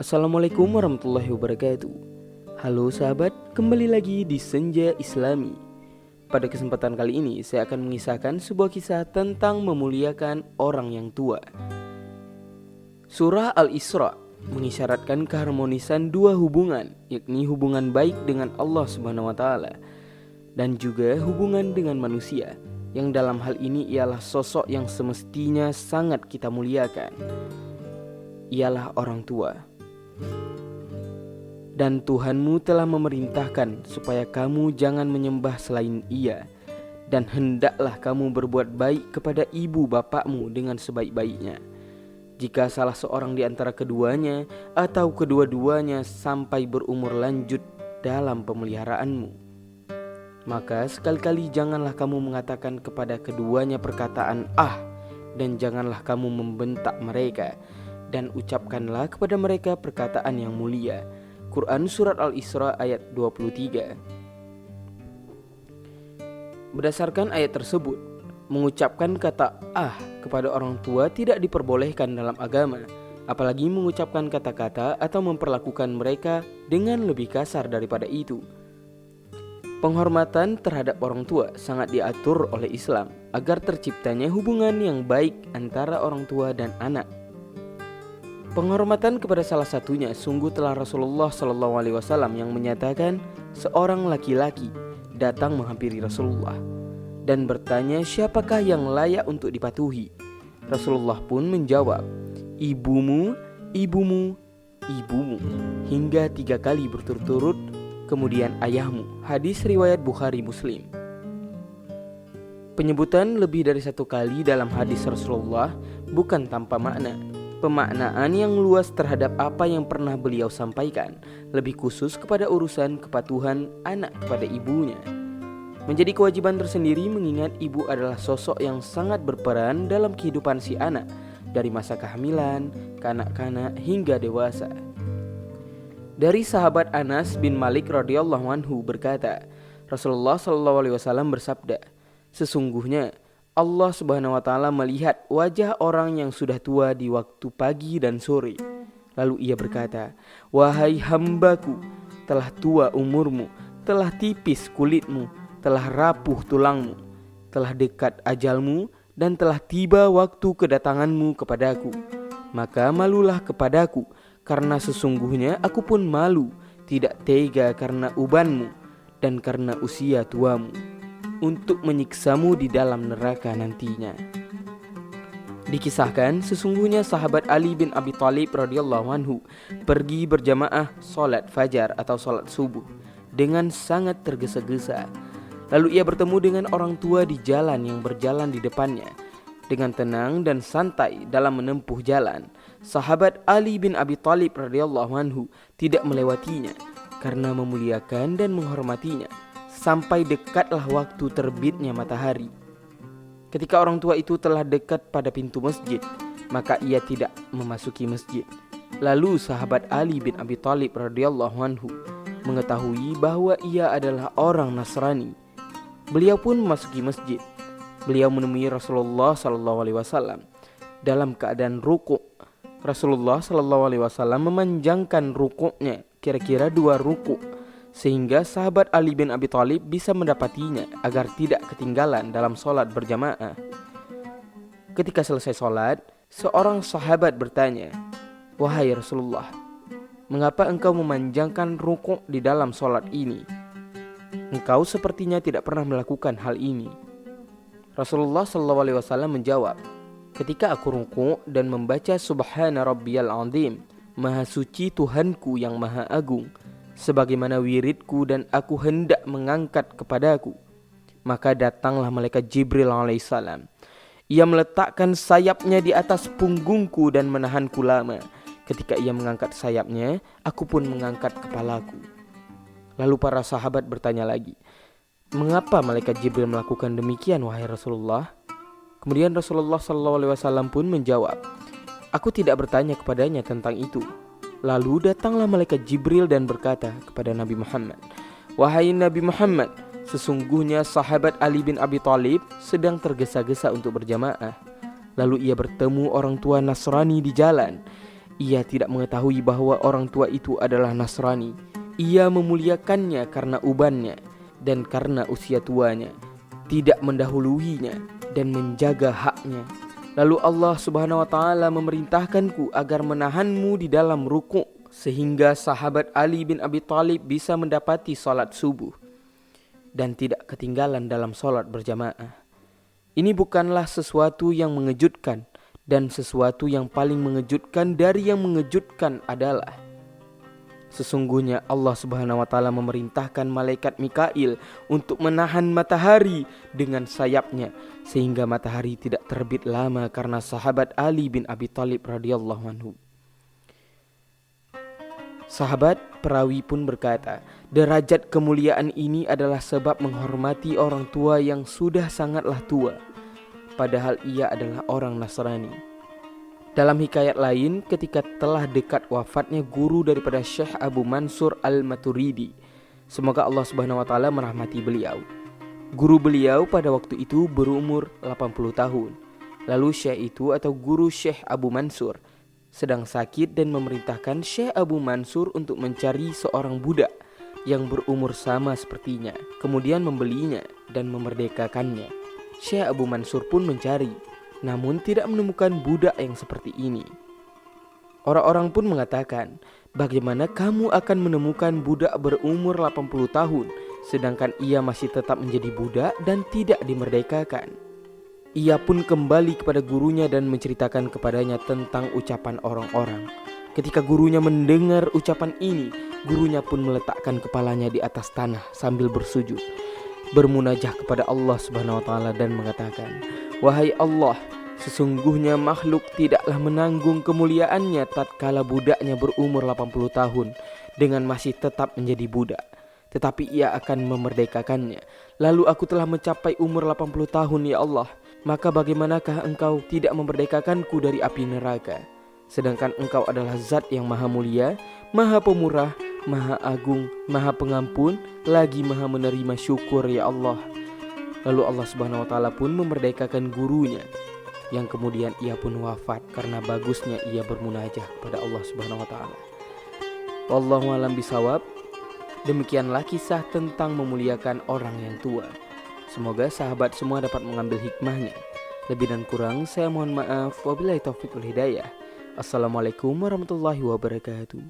Assalamualaikum warahmatullahi wabarakatuh. Halo sahabat, kembali lagi di Senja Islami. Pada kesempatan kali ini saya akan mengisahkan sebuah kisah tentang memuliakan orang yang tua. Surah Al-Isra mengisyaratkan keharmonisan dua hubungan, yakni hubungan baik dengan Allah Subhanahu wa taala dan juga hubungan dengan manusia, yang dalam hal ini ialah sosok yang semestinya sangat kita muliakan, ialah orang tua. Dan Tuhanmu telah memerintahkan supaya kamu jangan menyembah selain Ia, dan hendaklah kamu berbuat baik kepada ibu bapakmu dengan sebaik-baiknya. Jika salah seorang di antara keduanya atau kedua-duanya sampai berumur lanjut dalam pemeliharaanmu, maka sekali-kali janganlah kamu mengatakan kepada keduanya perkataan "ah", dan janganlah kamu membentak mereka, dan ucapkanlah kepada mereka perkataan yang mulia. Quran Surat Al-Isra ayat 23. Berdasarkan ayat tersebut, mengucapkan kata "ah" kepada orang tua tidak diperbolehkan dalam agama, apalagi mengucapkan kata-kata atau memperlakukan mereka dengan lebih kasar daripada itu. Penghormatan terhadap orang tua sangat diatur oleh Islam agar terciptanya hubungan yang baik antara orang tua dan anak. Penghormatan kepada salah satunya sungguh telah Rasulullah SAW yang menyatakan seorang laki-laki datang menghampiri Rasulullah dan bertanya siapakah yang layak untuk dipatuhi. Rasulullah pun menjawab, ibumu, ibumu, ibumu, hingga 3 kali berturut-turut, kemudian ayahmu. Hadis riwayat Bukhari Muslim. Penyebutan lebih dari 1 kali dalam hadis Rasulullah bukan tanpa makna. Pemaknaan yang luas terhadap apa yang pernah beliau sampaikan, lebih khusus kepada urusan kepatuhan anak kepada ibunya. Menjadi kewajiban tersendiri mengingat ibu adalah sosok yang sangat berperan dalam kehidupan si anak, dari masa kehamilan, kanak-kanak hingga dewasa. Dari sahabat Anas bin Malik radhiyallahu anhu berkata, Rasulullah SAW bersabda, sesungguhnya Allah Subhanahu wa taala melihat wajah orang yang sudah tua di waktu pagi dan sore. Lalu ia berkata, wahai hambaku, telah tua umurmu, telah tipis kulitmu, telah rapuh tulangmu, telah dekat ajalmu, dan telah tiba waktu kedatanganmu kepadaku. Maka malulah kepadaku, karena sesungguhnya aku pun malu, tidak tega karena ubanmu dan karena usia tuamu, untuk menyiksamu di dalam neraka nantinya. Dikisahkan sesungguhnya sahabat Ali bin Abi Thalib radhiyallahu anhu pergi berjamaah salat fajar atau salat subuh dengan sangat tergesa-gesa. Lalu ia bertemu dengan orang tua di jalan yang berjalan di depannya. Dengan tenang dan santai dalam menempuh jalan, sahabat Ali bin Abi Thalib radhiyallahu anhu tidak melewatinya karena memuliakan dan menghormatinya, sampai dekatlah waktu terbitnya matahari. Ketika orang tua itu telah dekat pada pintu masjid, maka ia tidak memasuki masjid. Lalu sahabat Ali bin Abi Thalib radhiyallahu anhu mengetahui bahwa ia adalah orang Nasrani. Beliau pun memasuki masjid. Beliau menemui Rasulullah SAW dalam keadaan rukuk. Rasulullah SAW memanjangkan rukuknya kira-kira 2 rukuk, sehingga sahabat Ali bin Abi Thalib bisa mendapatinya agar tidak ketinggalan dalam sholat berjamaah. Ketika selesai sholat, seorang sahabat bertanya, wahai Rasulullah, mengapa engkau memanjangkan rukuk di dalam sholat ini? Engkau sepertinya tidak pernah melakukan hal ini. Rasulullah SAW menjawab, ketika aku rukuk dan membaca Subhana Rabbiyal Azim, Maha suci Tuhanku yang Maha Agung, sebagaimana wiridku dan aku hendak mengangkat kepadaku, maka datanglah malaikat Jibril alaihissalam. Ia meletakkan sayapnya di atas punggungku dan menahanku lama. Ketika ia mengangkat sayapnya, aku pun mengangkat kepalaku. Lalu para sahabat bertanya lagi, mengapa malaikat Jibril melakukan demikian wahai Rasulullah? Kemudian Rasulullah SAW pun menjawab, aku tidak bertanya kepadanya tentang itu. Lalu datanglah malaikat Jibril dan berkata kepada Nabi Muhammad, wahai Nabi Muhammad, Sesungguhnya sahabat Ali bin Abi Thalib sedang tergesa-gesa untuk berjamaah. Lalu ia bertemu orang tua Nasrani di jalan. Ia tidak mengetahui bahwa orang tua itu adalah Nasrani. Ia memuliakannya karena ubannya dan karena usia tuanya, tidak mendahuluinya dan menjaga haknya. Lalu Allah Subhanahu wa taala memerintahkanku agar menahanmu di dalam rukuk, sehingga sahabat Ali bin Abi Thalib bisa mendapati salat subuh dan tidak ketinggalan dalam salat berjamaah. Ini bukanlah sesuatu yang mengejutkan, dan sesuatu yang paling mengejutkan dari yang mengejutkan adalah sesungguhnya Allah Subhanahu wa taala memerintahkan malaikat Mikail untuk menahan matahari dengan sayapnya, sehingga matahari tidak terbit lama karena sahabat Ali bin Abi Thalib radhiyallahu anhu. Sahabat perawi pun berkata, derajat kemuliaan ini adalah sebab menghormati orang tua yang sudah sangatlah tua, padahal ia adalah orang Nasrani. Dalam hikayat lain, ketika telah dekat wafatnya guru daripada Syekh Abu Mansur Al-Maturidi, semoga Allah Subhanahu wa taala merahmati beliau. Guru beliau pada waktu itu berumur 80 tahun. Lalu Syekh itu atau guru Syekh Abu Mansur sedang sakit dan memerintahkan Syekh Abu Mansur untuk mencari seorang budak yang berumur sama sepertinya, kemudian membelinya dan memerdekakannya. Syekh Abu Mansur pun mencari, namun tidak menemukan budak yang seperti ini. Orang-orang pun mengatakan, bagaimana kamu akan menemukan budak berumur 80 tahun, sedangkan ia masih tetap menjadi budak dan tidak dimerdekakan? Ia pun kembali kepada gurunya dan menceritakan kepadanya tentang ucapan orang-orang. Ketika gurunya mendengar ucapan ini, gurunya pun meletakkan kepalanya di atas tanah sambil bersujud, bermunajah kepada Allah Subhanahu wa taala dan mengatakan, wahai Allah, sesungguhnya makhluk tidaklah menanggung kemuliaannya tatkala budaknya berumur 80 tahun dengan masih tetap menjadi budak, tetapi ia akan memerdekakannya. Lalu aku telah mencapai umur 80 tahun ya Allah, maka bagaimanakah engkau tidak memerdekakanku dari api neraka? Sedangkan engkau adalah zat yang maha mulia, maha pemurah, maha agung, maha pengampun, lagi maha menerima syukur ya Allah. Lalu Allah Subhanahu wa taala pun memerdekakan gurunya, yang kemudian ia pun wafat karena bagusnya ia bermunajah kepada Allah Subhanahu wa taala. Wallahu a'lam bishawab. Demikianlah kisah tentang memuliakan orang yang tua. Semoga sahabat semua dapat mengambil hikmahnya. Lebih dan kurang saya mohon maaf. Wabillahi taufiq wal hidayah. Assalamualaikum warahmatullahi wabarakatuh.